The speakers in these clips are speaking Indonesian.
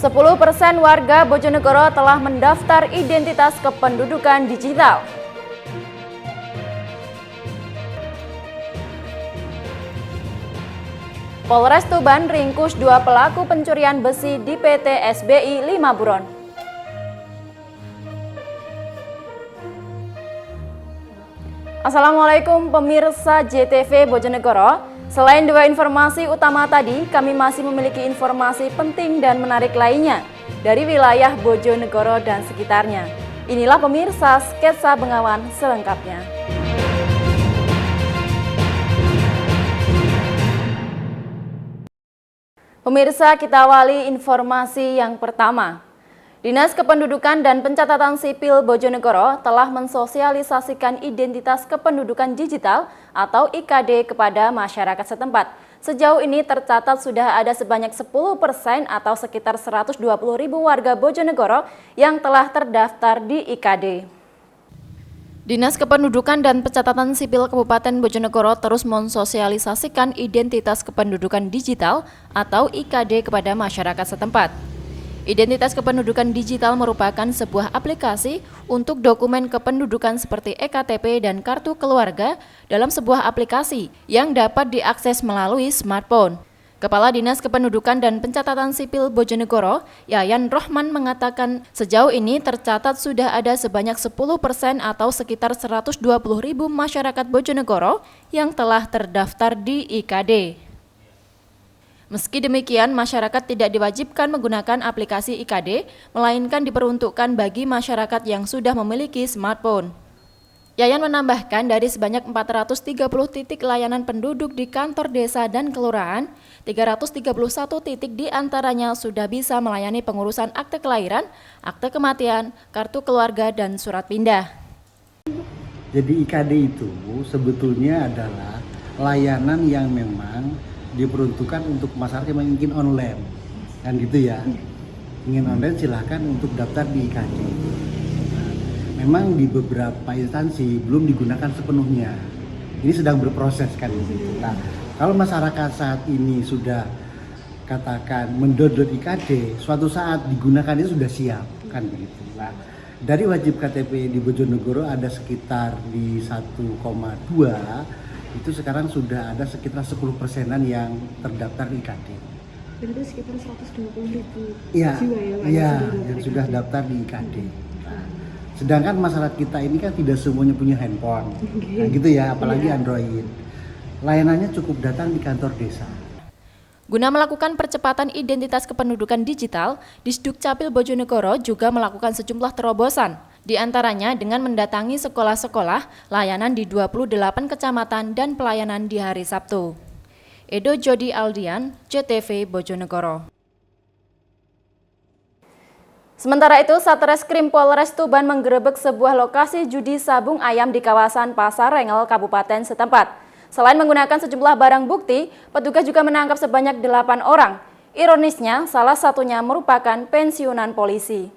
10% warga Bojonegoro telah mendaftar identitas kependudukan digital. Polres Tuban ringkus 2 pelaku pencurian besi di PT SBI 5 Buron. Assalamualaikum pemirsa JTV Bojonegoro. Selain 2 informasi utama tadi, kami masih memiliki informasi penting dan menarik lainnya dari wilayah Bojonegoro dan sekitarnya. Inilah pemirsa sketsa Bengawan selengkapnya. Pemirsa, kita awali informasi yang pertama. Dinas Kependudukan dan Pencatatan Sipil Bojonegoro telah mensosialisasikan identitas kependudukan digital atau IKD kepada masyarakat setempat. Sejauh ini tercatat sudah ada sebanyak 10% atau sekitar 120.000 warga Bojonegoro yang telah terdaftar di IKD. Dinas Kependudukan dan Pencatatan Sipil Kabupaten Bojonegoro terus mensosialisasikan identitas kependudukan digital atau IKD kepada masyarakat setempat. Identitas kependudukan digital merupakan sebuah aplikasi untuk dokumen kependudukan seperti EKTP dan kartu keluarga dalam sebuah aplikasi yang dapat diakses melalui smartphone. Kepala Dinas Kependudukan dan Pencatatan Sipil Bojonegoro, Yayan Rohman mengatakan sejauh ini tercatat sudah ada sebanyak 10% atau sekitar 120.000 masyarakat Bojonegoro yang telah terdaftar di IKD. Meski demikian, masyarakat tidak diwajibkan menggunakan aplikasi IKD, melainkan diperuntukkan bagi masyarakat yang sudah memiliki smartphone. Yayan menambahkan dari sebanyak 430 titik layanan penduduk di kantor desa dan kelurahan, 331 titik di antaranya sudah bisa melayani pengurusan akte kelahiran, akte kematian, kartu keluarga, dan surat pindah. Jadi IKD itu sebetulnya adalah layanan yang memang diperuntukkan untuk masyarakat yang ingin online, kan gitu ya. Ingin online silahkan untuk daftar di IKD. Nah, memang di beberapa instansi belum digunakan sepenuhnya. Ini sedang berproses kan gitu. Nah, kalau masyarakat saat ini sudah katakan mendownload IKD, suatu saat digunakannya sudah siap kan begitu. Nah, dari wajib KTP di Bojonegoro ada sekitar di 1,2, itu sekarang sudah ada sekitar 10%-an yang terdaftar di IKD. Berarti sekitar 120.000 jiwa ya, yang sudah daftar di IKD. Nah, sedangkan masyarakat kita ini kan tidak semuanya punya handphone, nah, gitu ya, apalagi Android. Layanannya cukup datang di kantor desa. Guna melakukan percepatan identitas kependudukan digital, Disdukcapil Bojonegoro juga melakukan sejumlah terobosan. Di antaranya dengan mendatangi sekolah-sekolah, layanan di 28 kecamatan, dan pelayanan di hari Sabtu. Edo Jody Aldian, JTV Bojonegoro. Sementara itu, Satreskrim Polres Tuban menggerebek sebuah lokasi judi sabung ayam di kawasan Pasar Rengel, Kabupaten setempat. Selain menggunakan sejumlah barang bukti, petugas juga menangkap sebanyak 8 orang. Ironisnya, salah satunya merupakan pensiunan polisi.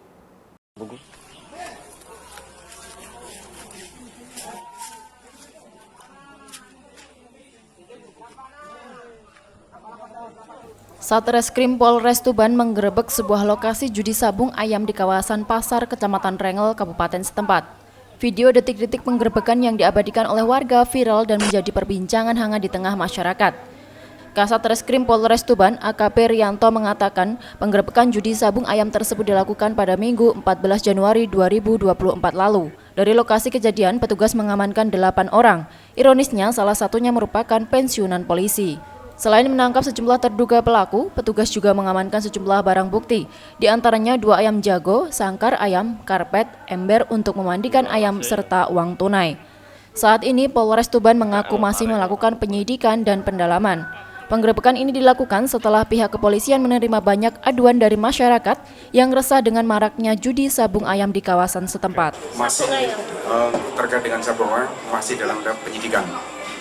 Satreskrim Polres Tuban menggerebek sebuah lokasi judi sabung ayam di kawasan Pasar, Kecamatan Rengel, Kabupaten setempat. Video detik-detik penggerebekan yang diabadikan oleh warga viral dan menjadi perbincangan hangat di tengah masyarakat. Kasat Reskrim Polres Tuban, AKP Rianto mengatakan penggerebekan judi sabung ayam tersebut dilakukan pada Minggu 14 Januari 2024 lalu. Dari lokasi kejadian, petugas mengamankan 8 orang. Ironisnya, salah satunya merupakan pensiunan polisi. Selain menangkap sejumlah terduga pelaku, petugas juga mengamankan sejumlah barang bukti, di antaranya 2 ayam jago, sangkar ayam, karpet, ember untuk memandikan ayam, serta uang tunai. Saat ini Polres Tuban mengaku masih melakukan penyidikan dan pendalaman. Penggerebekan ini dilakukan setelah pihak kepolisian menerima banyak aduan dari masyarakat yang resah dengan maraknya judi sabung ayam di kawasan setempat. Masih terkait dengan sabung ayam masih dalam tahap penyidikan.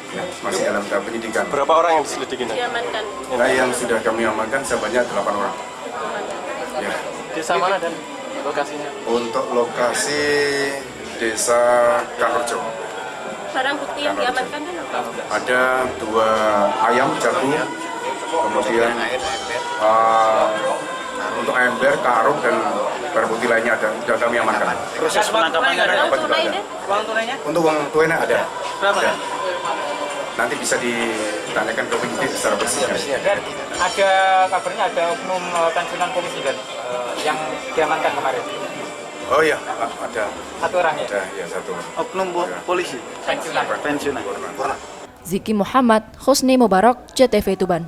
Ya, masih dalam tahap penyidikan. Berapa orang yang diselidiki? Diamankan. Nah, yang sudah kami amankan sebanyak 8 orang. Ya. Desa mana dan lokasinya? Untuk lokasi Desa Kanrejo. Barang bukti yang diamankan ada 2 ayam jago, kemudian Untuk ember, karung, dan barang bukti lainnya ada sudah kami amankan. Proses penangkapannya ada Apa juga ada. uang tunainya? Untuk uang tunainya ada. Berapa? Ada. Nanti bisa ditanyakan ke penyidik secara bersih. Dan ada kabarnya ada oknum pensiunan polisi kan yang diamankan kemarin. Oh iya, ada. Satu orang ya? Ada, ya satu. Oknum polisi? Pensiunan. Ziki Muhammad, Husni Mubarak, JTV Tuban.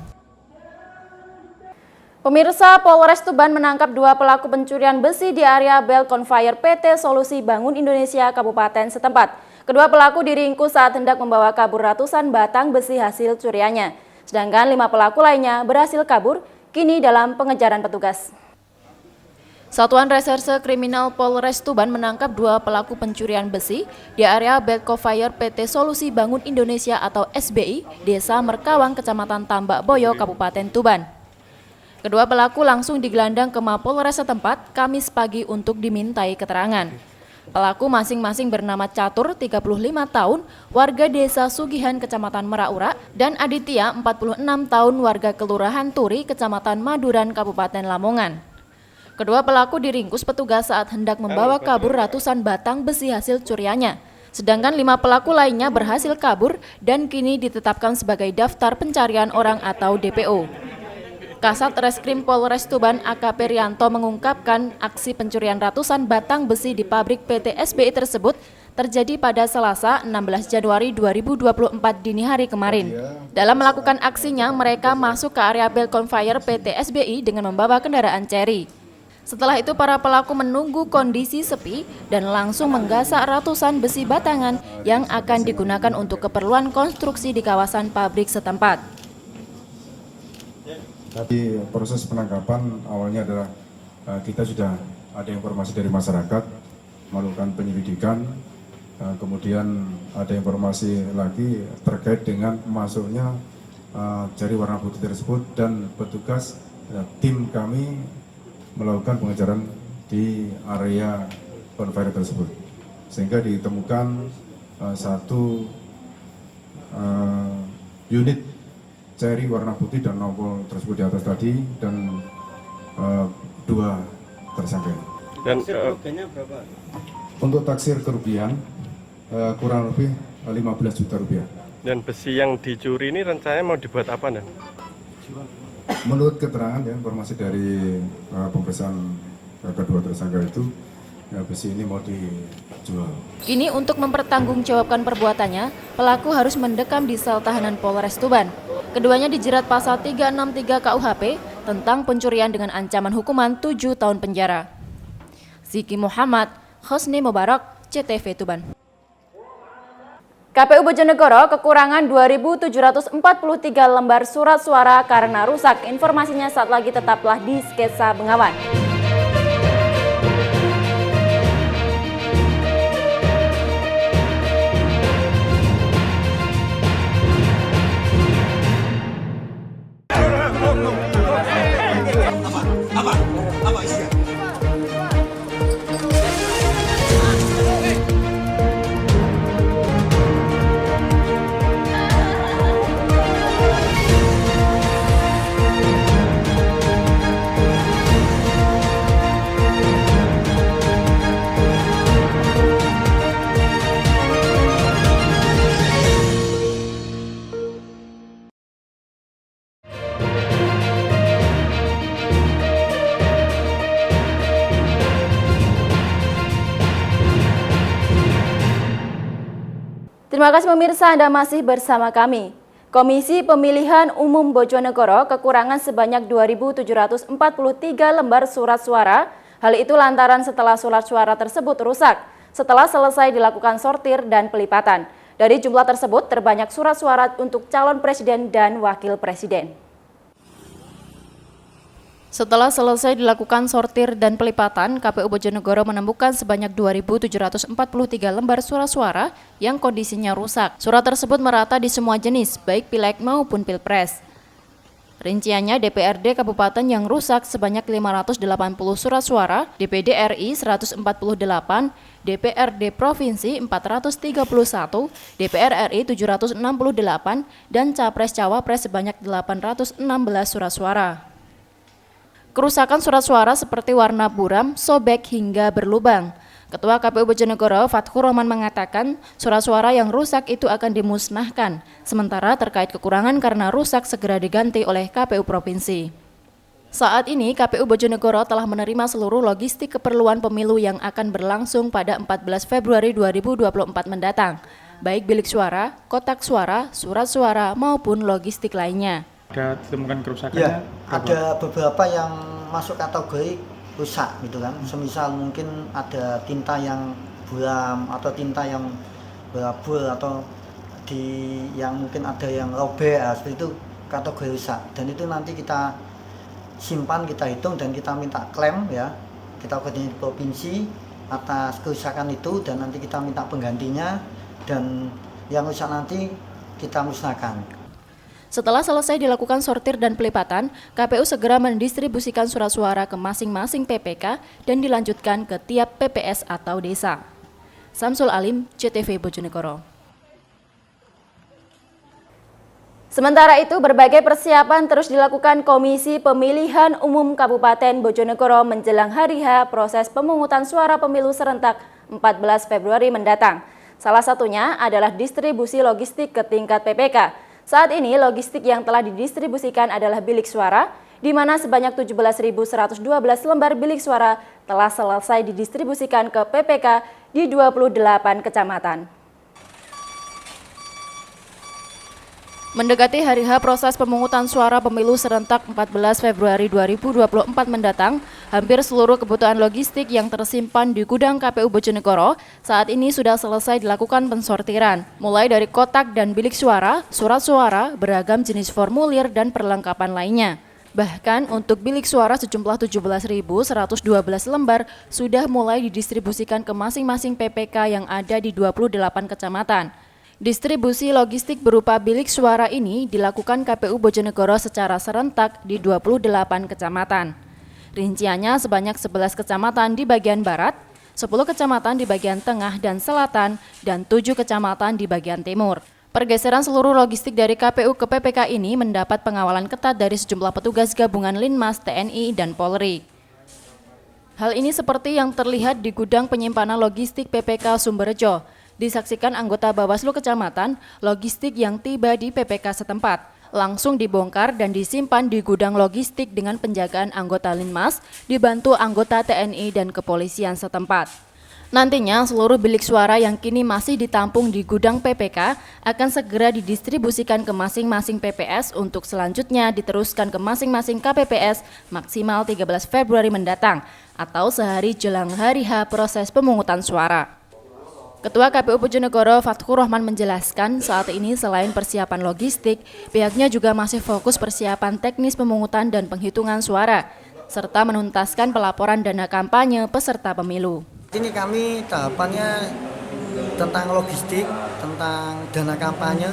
Pemirsa, Polres Tuban menangkap 2 pelaku pencurian besi di area belt conveyor PT Solusi Bangun Indonesia Kabupaten setempat. Kedua pelaku diringkus saat hendak membawa kabur ratusan batang besi hasil curiannya. Sedangkan 5 pelaku lainnya berhasil kabur, kini dalam pengejaran petugas. Satuan Reserse Kriminal Polres Tuban menangkap 2 pelaku pencurian besi di area belt conveyor PT Solusi Bangun Indonesia atau SBI, Desa Merkawang, Kecamatan Tambak Boyo, Kabupaten Tuban. Kedua pelaku langsung digelandang ke Mapolres setempat Kamis pagi untuk dimintai keterangan. Pelaku masing-masing bernama Catur, 35 tahun, warga Desa Sugihan, Kecamatan Meraura, dan Aditya, 46 tahun, warga Kelurahan Turi, Kecamatan Maduran, Kabupaten Lamongan. Kedua pelaku diringkus petugas saat hendak membawa kabur ratusan batang besi hasil curiannya. Sedangkan 5 pelaku lainnya berhasil kabur dan kini ditetapkan sebagai daftar pencarian orang atau DPO. Kasat Reskrim Polres Tuban AKP Rianto mengungkapkan aksi pencurian ratusan batang besi di pabrik PT SBI tersebut terjadi pada Selasa 16 Januari 2024 dini hari kemarin. Dalam melakukan aksinya, mereka masuk ke area belt conveyor PT SBI dengan membawa kendaraan Cherry. Setelah itu para pelaku menunggu kondisi sepi dan langsung menggasak ratusan besi batangan yang akan digunakan untuk keperluan konstruksi di kawasan pabrik setempat. Tadi proses penangkapan awalnya adalah kita sudah ada informasi dari masyarakat melakukan penyelidikan, kemudian ada informasi lagi terkait dengan masuknya jari warna putih tersebut dan petugas tim kami melakukan pengejaran di area conveyor tersebut sehingga ditemukan satu unit jari warna putih dan nopol tersebut di atas tadi dan 2 tersangka. Dan berapa? Untuk taksir kerugian kurang lebih 15 juta rupiah. dan besi yang dicuri ini rencananya mau dibuat apa, Dan? Menurut keterangan ya, informasi dari pemeriksaan kedua tersangka itu, ya, besi ini mau dijual. Kini untuk mempertanggungjawabkan perbuatannya, pelaku harus mendekam di sel tahanan Polres Tuban. Keduanya dijerat pasal 363 KUHP tentang pencurian dengan ancaman hukuman 7 tahun penjara. Ziki Muhammad, Husni Mubarak, CTV Tuban. KPU Bojonegoro kekurangan 2.743 lembar surat suara karena rusak. Informasinya saat lagi, tetaplah di Sketsa Bengawan. Terima kasih pemirsa, Anda masih bersama kami. Komisi Pemilihan Umum Bojonegoro kekurangan sebanyak 2.743 lembar surat suara. Hal itu lantaran setelah surat suara tersebut rusak, setelah selesai dilakukan sortir dan pelipatan. Dari jumlah tersebut, terbanyak surat suara untuk calon presiden dan wakil presiden. Setelah selesai dilakukan sortir dan pelipatan, KPU Bojonegoro menemukan sebanyak 2.743 lembar surat suara yang kondisinya rusak. Surat tersebut merata di semua jenis, baik pileg maupun pilpres. Rinciannya, DPRD Kabupaten yang rusak sebanyak 580 surat suara, DPD RI 148, DPRD Provinsi 431, DPR RI 768, dan Capres-Cawapres sebanyak 816 surat suara. Kerusakan surat suara seperti warna buram, sobek hingga berlubang. Ketua KPU Bojonegoro, Fatkur Rahman mengatakan surat suara yang rusak itu akan dimusnahkan. Sementara terkait kekurangan karena rusak segera diganti oleh KPU Provinsi. Saat ini KPU Bojonegoro telah menerima seluruh logistik keperluan pemilu yang akan berlangsung pada 14 Februari 2024 mendatang, baik bilik suara, kotak suara, surat suara maupun logistik lainnya. Ada ditemukan kerusakannya? Ya, ada beberapa yang masuk kategori rusak gitu kan. Semisal mungkin ada tinta yang buram atau tinta yang berabul atau yang mungkin ada yang robek, seperti itu kategori rusak. Dan itu nanti kita simpan, kita hitung dan kita minta klaim ya. Kita koordinasi di provinsi atas kerusakan itu dan nanti kita minta penggantinya dan yang rusak nanti kita musnahkan. Setelah selesai dilakukan sortir dan pelipatan, KPU segera mendistribusikan surat suara ke masing-masing PPK dan dilanjutkan ke tiap PPS atau desa. Samsul Alim, CTV Bojonegoro. Sementara itu, berbagai persiapan terus dilakukan Komisi Pemilihan Umum Kabupaten Bojonegoro menjelang hari H proses pemungutan suara pemilu serentak 14 Februari mendatang. Salah satunya adalah distribusi logistik ke tingkat PPK. Saat ini, logistik yang telah didistribusikan adalah bilik suara, di mana sebanyak 17.112 lembar bilik suara telah selesai didistribusikan ke PPK di 28 kecamatan. Mendekati hari H proses pemungutan suara pemilu serentak 14 Februari 2024 mendatang, hampir seluruh kebutuhan logistik yang tersimpan di gudang KPU Bojonegoro saat ini sudah selesai dilakukan pensortiran, mulai dari kotak dan bilik suara, surat suara, beragam jenis formulir dan perlengkapan lainnya. Bahkan untuk bilik suara sejumlah 17.112 lembar sudah mulai didistribusikan ke masing-masing PPK yang ada di 28 kecamatan. Distribusi logistik berupa bilik suara ini dilakukan KPU Bojonegoro secara serentak di 28 kecamatan. Rinciannya sebanyak 11 kecamatan di bagian barat, 10 kecamatan di bagian tengah dan selatan, dan 7 kecamatan di bagian timur. Pergeseran seluruh logistik dari KPU ke PPK ini mendapat pengawalan ketat dari sejumlah petugas gabungan Linmas, TNI, dan Polri. Hal ini seperti yang terlihat di gudang penyimpanan logistik PPK Sumberjo. Disaksikan anggota Bawaslu Kecamatan, logistik yang tiba di PPK setempat langsung dibongkar dan disimpan di gudang logistik dengan penjagaan anggota Linmas, dibantu anggota TNI dan kepolisian setempat. Nantinya, seluruh bilik suara yang kini masih ditampung di gudang PPK akan segera didistribusikan ke masing-masing PPS untuk selanjutnya diteruskan ke masing-masing KPPS maksimal 13 Februari mendatang atau sehari jelang hari H proses pemungutan suara. Ketua KPU Bojonegoro, Fatkur Rahman menjelaskan saat ini selain persiapan logistik, pihaknya juga masih fokus persiapan teknis pemungutan dan penghitungan suara, serta menuntaskan pelaporan dana kampanye peserta pemilu. Ini kami tahapannya tentang logistik, tentang dana kampanye,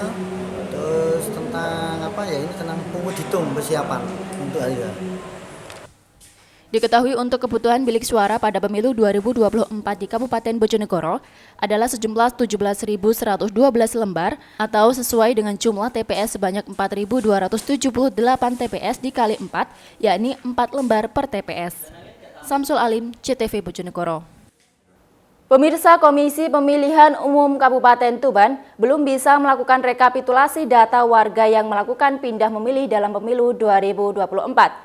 terus tentang tentang pungut hitung persiapan untuk hari ini. Diketahui untuk kebutuhan bilik suara pada pemilu 2024 di Kabupaten Bojonegoro adalah sejumlah 17.112 lembar atau sesuai dengan jumlah TPS sebanyak 4.278 TPS dikali 4, yakni 4 lembar per TPS. Samsul Alim, CTV Bojonegoro. Pemirsa Komisi Pemilihan Umum Kabupaten Tuban belum bisa melakukan rekapitulasi data warga yang melakukan pindah memilih dalam pemilu 2024.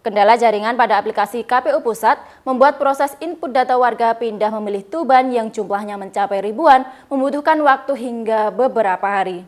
Kendala jaringan pada aplikasi KPU Pusat membuat proses input data warga pindah memilih Tuban yang jumlahnya mencapai ribuan membutuhkan waktu hingga beberapa hari.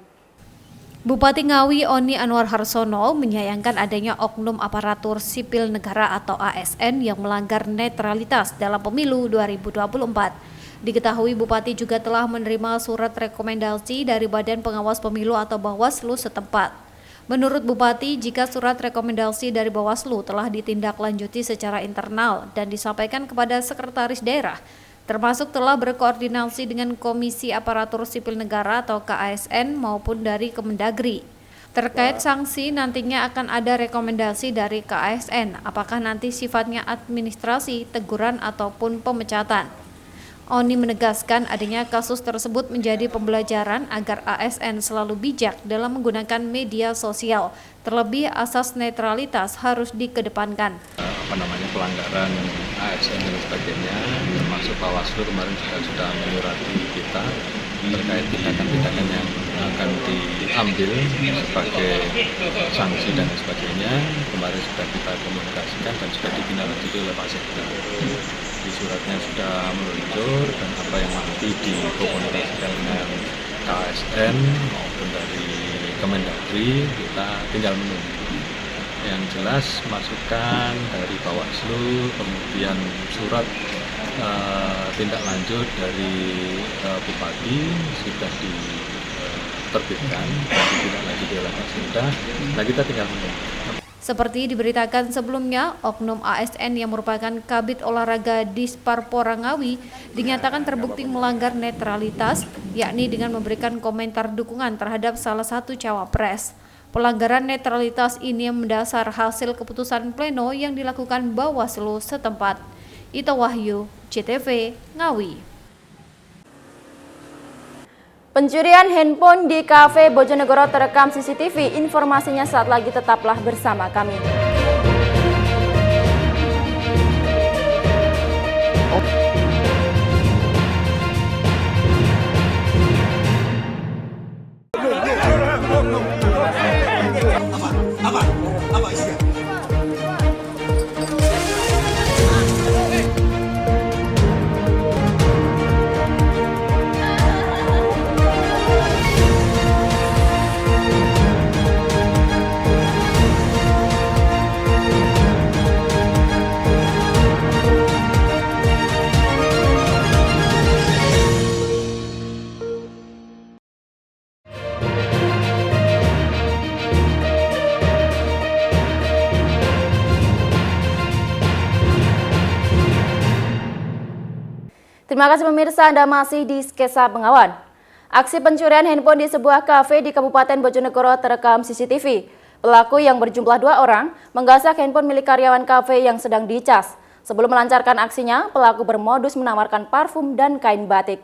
Bupati Ngawi Oni Anwar Harsono menyayangkan adanya oknum aparatur sipil negara atau ASN yang melanggar netralitas dalam pemilu 2024. Diketahui Bupati juga telah menerima surat rekomendasi dari Badan Pengawas Pemilu atau Bawaslu setempat. Menurut Bupati, jika surat rekomendasi dari Bawaslu telah ditindaklanjuti secara internal dan disampaikan kepada Sekretaris Daerah, termasuk telah berkoordinasi dengan Komisi Aparatur Sipil Negara atau KASN maupun dari Kemendagri. Terkait sanksi, nantinya akan ada rekomendasi dari KASN, apakah nanti sifatnya administrasi, teguran, ataupun pemecatan. Oni menegaskan adanya kasus tersebut menjadi pembelajaran agar ASN selalu bijak dalam menggunakan media sosial. Terlebih asas netralitas harus dikedepankan. Pelanggaran ASN dan sebagainya, termasuk Bawaslu kemarin juga sudah menyurati kita terkait tindakan-tindakan yang akan diambil sebagai sanksi dan sebagainya. Kemarin sudah kita komunikasikan dan sudah ditindaklanjuti oleh Pak Sekda. Di suratnya sudah meluncur dan apa yang nanti dikomunikasikan dengan KSN maupun dari Kemendagri kita tinggal menunggu. Yang jelas masukan dari Bawaslu, kemudian surat tindak lanjut dari Bupati sudah diterbitkan dan ditindaklanjuti oleh Pak Sekda. Nah kita tinggal menunggu. Seperti diberitakan sebelumnya, oknum ASN yang merupakan Kabid Olahraga Disparpora Ngawi dinyatakan terbukti melanggar netralitas, yakni dengan memberikan komentar dukungan terhadap salah satu cawapres. Pelanggaran netralitas ini mendasar hasil keputusan pleno yang dilakukan Bawaslu setempat. Ita Wahyu, CTV, Ngawi. Pencurian handphone di kafe Bojonegoro terekam CCTV. Informasinya saat lagi, tetaplah bersama kami. Terima kasih pemirsa, Anda masih di Skesa Bengawan. Aksi pencurian handphone di sebuah kafe di Kabupaten Bojonegoro terekam CCTV. Pelaku yang berjumlah 2 orang menggasak handphone milik karyawan kafe yang sedang dicas. Sebelum melancarkan aksinya, pelaku bermodus menawarkan parfum dan kain batik.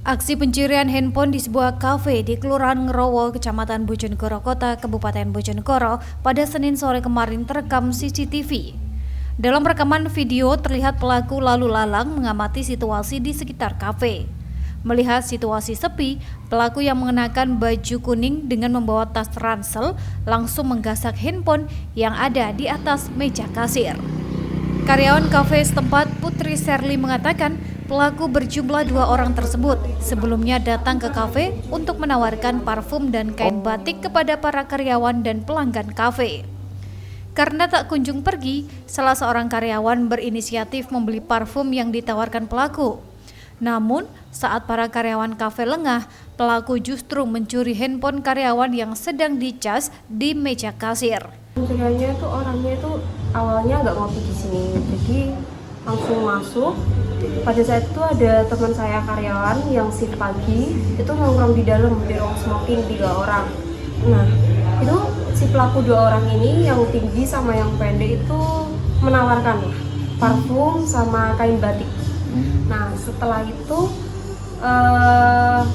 Aksi pencurian handphone di sebuah kafe di Kelurahan Ngerowo, Kecamatan Bojonegoro Kota, Kabupaten Bojonegoro pada Senin sore kemarin terekam CCTV. Dalam rekaman video terlihat pelaku lalu lalang mengamati situasi di sekitar kafe. Melihat situasi sepi, pelaku yang mengenakan baju kuning dengan membawa tas ransel langsung menggasak handphone yang ada di atas meja kasir. Karyawan kafe setempat, Putri Serli, mengatakan pelaku berjumlah 2 orang tersebut sebelumnya datang ke kafe untuk menawarkan parfum dan kain batik kepada para karyawan dan pelanggan kafe. Karena tak kunjung pergi, salah seorang karyawan berinisiatif membeli parfum yang ditawarkan pelaku. Namun, saat para karyawan kafe lengah, pelaku justru mencuri handphone karyawan yang sedang dicas di meja kasir. Pencuriannya itu orangnya itu awalnya nggak ngopi di sini, jadi langsung masuk. Pada saat itu ada teman saya karyawan yang shift pagi itu nongkrong di dalam di ruang smoking 3 orang. Nah, itu si pelaku 2 orang ini yang tinggi sama yang pendek itu menawarkan parfum sama kain batik. Nah, setelah itu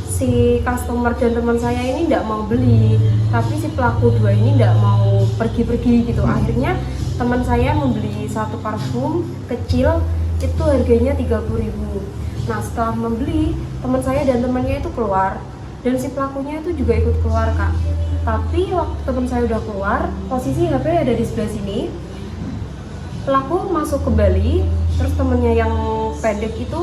si customer dan teman saya ini tidak mau beli, tapi si pelaku 2 ini tidak mau pergi-pergi gitu. Akhirnya teman saya membeli 1 parfum kecil itu harganya 30.000. Nah, setelah membeli, teman saya dan temannya itu keluar dan si pelakunya itu juga ikut keluar, Kak. Tapi waktu teman saya udah keluar, posisi HP ada di sebelah sini. Pelaku masuk kembali, terus temennya yang pendek itu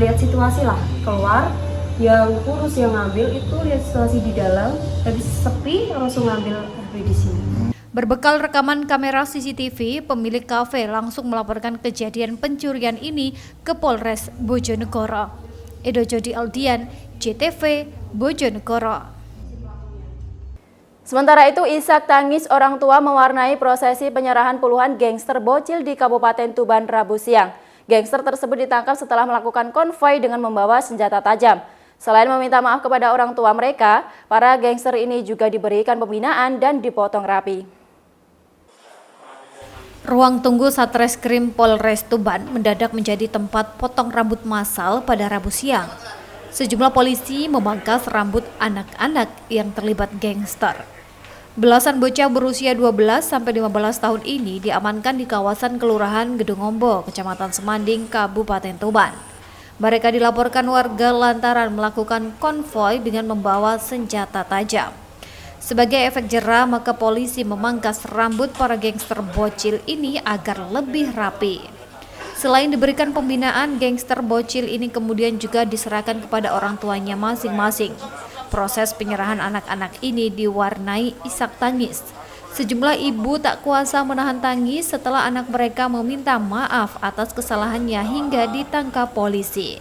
lihat situasi lah, keluar. Yang kurus yang ngambil itu lihat situasi di dalam, habis sepi langsung ngambil HP di sini. Berbekal rekaman kamera CCTV, pemilik kafe langsung melaporkan kejadian pencurian ini ke Polres Bojonegoro. Edo Jody Aldian, CTV, Bojonegoro. Sementara itu, isak tangis orang tua mewarnai prosesi penyerahan puluhan gangster bocil di Kabupaten Tuban Rabu siang. Gangster tersebut ditangkap setelah melakukan konvoi dengan membawa senjata tajam. Selain meminta maaf kepada orang tua mereka, para gangster ini juga diberikan pembinaan dan dipotong rapi. Ruang tunggu Satreskrim Polres Tuban mendadak menjadi tempat potong rambut massal pada Rabu siang. Sejumlah polisi memangkas rambut anak-anak yang terlibat gangster. Belasan bocah berusia 12 sampai 15 tahun ini diamankan di kawasan Kelurahan Gedungombo, Kecamatan Semanding, Kabupaten Tuban. Mereka dilaporkan warga lantaran melakukan konvoi dengan membawa senjata tajam. Sebagai efek jera, maka polisi memangkas rambut para gangster bocil ini agar lebih rapi. Selain diberikan pembinaan, gangster bocil ini kemudian juga diserahkan kepada orang tuanya masing-masing. Proses penyerahan anak-anak ini diwarnai isak tangis. Sejumlah ibu tak kuasa menahan tangis setelah anak mereka meminta maaf atas kesalahannya hingga ditangkap polisi.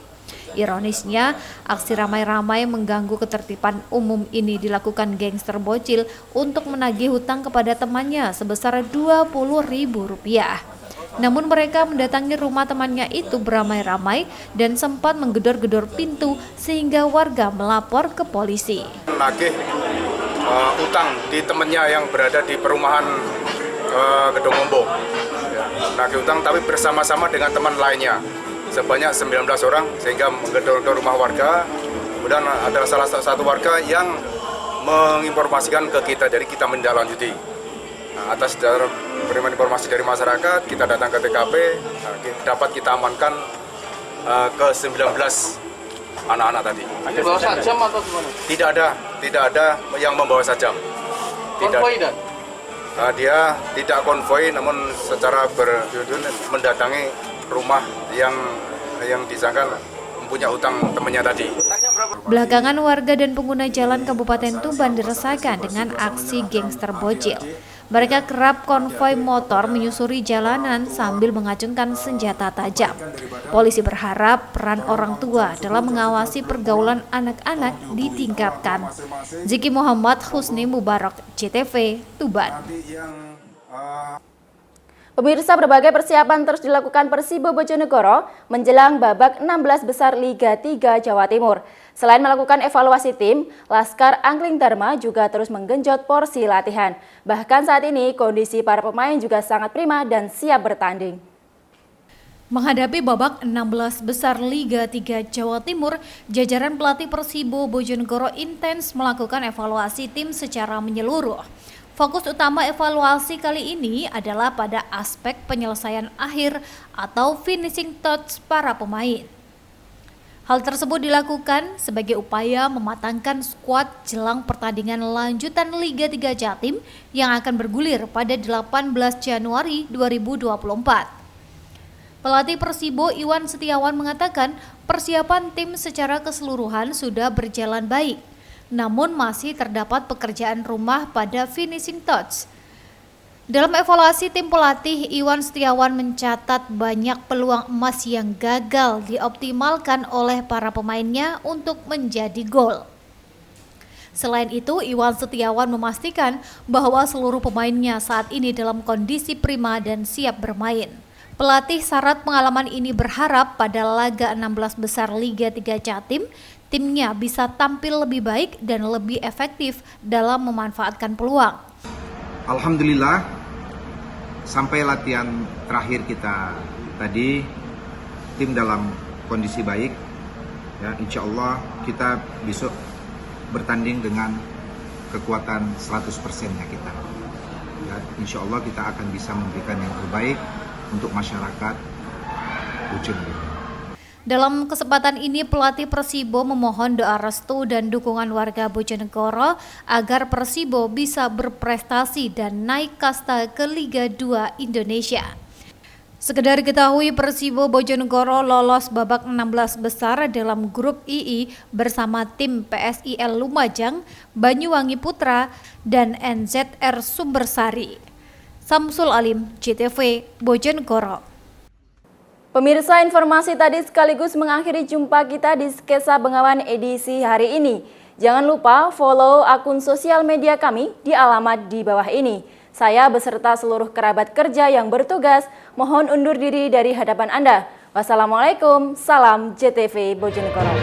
Ironisnya, aksi ramai-ramai mengganggu ketertiban umum ini dilakukan gangster bocil untuk menagih hutang kepada temannya sebesar Rp20.000. Namun mereka mendatangi rumah temannya itu beramai-ramai dan sempat menggedor-gedor pintu sehingga warga melapor ke polisi. Nagih utang di temannya yang berada di perumahan Gedungombo. Nagih utang tapi bersama-sama dengan teman lainnya. Sebanyak 19 orang sehingga menggedor-gedor rumah warga. Kemudian ada salah satu warga yang menginformasikan ke kita, jadi kita menindaklanjuti. Atas penerimaan informasi dari masyarakat, kita datang ke TKP, dapat kita amankan ke 19 anak-anak tadi. Ada bawa sajam atau gimana? Tidak ada yang membawa sajam. Konvoi dan? Dia tidak konvoi, namun secara mendatangi rumah yang disangka mempunyai utang temannya tadi. Belakangan warga dan pengguna jalan Kabupaten Tuban diresahkan dengan aksi gangster bocil. Mereka kerap konvoi motor menyusuri jalanan sambil mengacungkan senjata tajam. Polisi berharap peran orang tua dalam mengawasi pergaulan anak-anak ditingkatkan. Ziki Muhammad, Husni Mubarak, JTV, Tuban. Pemirsa, berbagai persiapan terus dilakukan Persibo Bojonegoro menjelang babak 16 besar Liga 3 Jawa Timur. Selain melakukan evaluasi tim, Laskar Angling Dharma juga terus menggenjot porsi latihan. Bahkan saat ini kondisi para pemain juga sangat prima dan siap bertanding. Menghadapi babak 16 besar Liga 3 Jawa Timur, jajaran pelatih Persibo Bojonegoro intens melakukan evaluasi tim secara menyeluruh. Fokus utama evaluasi kali ini adalah pada aspek penyelesaian akhir atau finishing touch para pemain. Hal tersebut dilakukan sebagai upaya mematangkan skuad jelang pertandingan lanjutan Liga 3 Jatim yang akan bergulir pada 18 Januari 2024. Pelatih Persibo Iwan Setiawan mengatakan persiapan tim secara keseluruhan sudah berjalan baik. Namun masih terdapat pekerjaan rumah pada finishing touch. Dalam evaluasi tim pelatih, Iwan Setiawan mencatat banyak peluang emas yang gagal dioptimalkan oleh para pemainnya untuk menjadi gol. Selain itu, Iwan Setiawan memastikan bahwa seluruh pemainnya saat ini dalam kondisi prima dan siap bermain. Pelatih syarat pengalaman ini berharap pada laga 16 besar Liga 3 Jatim, timnya bisa tampil lebih baik dan lebih efektif dalam memanfaatkan peluang. Alhamdulillah, sampai latihan terakhir kita tadi, tim dalam kondisi baik. Ya, insya Allah kita besok bertanding dengan kekuatan 100%-nya kita. Ya, insya Allah kita akan bisa memberikan yang terbaik untuk masyarakat Bojonegoro. Dalam kesempatan ini, pelatih Persibo memohon doa restu dan dukungan warga Bojonegoro agar Persibo bisa berprestasi dan naik kasta ke Liga 2 Indonesia. Sekedar diketahui, Persibo Bojonegoro lolos babak 16 besar dalam grup II bersama tim PSIL Lumajang, Banyuwangi Putra, dan NZR Sumbersari. Samsul Alim, JTV, Bojonegoro. Pemirsa, informasi tadi sekaligus mengakhiri jumpa kita di Sketsa Bengawan edisi hari ini. Jangan lupa follow akun sosial media kami di alamat di bawah ini. Saya beserta seluruh kerabat kerja yang bertugas mohon undur diri dari hadapan Anda. Wassalamualaikum, salam JTV Bojonegoro.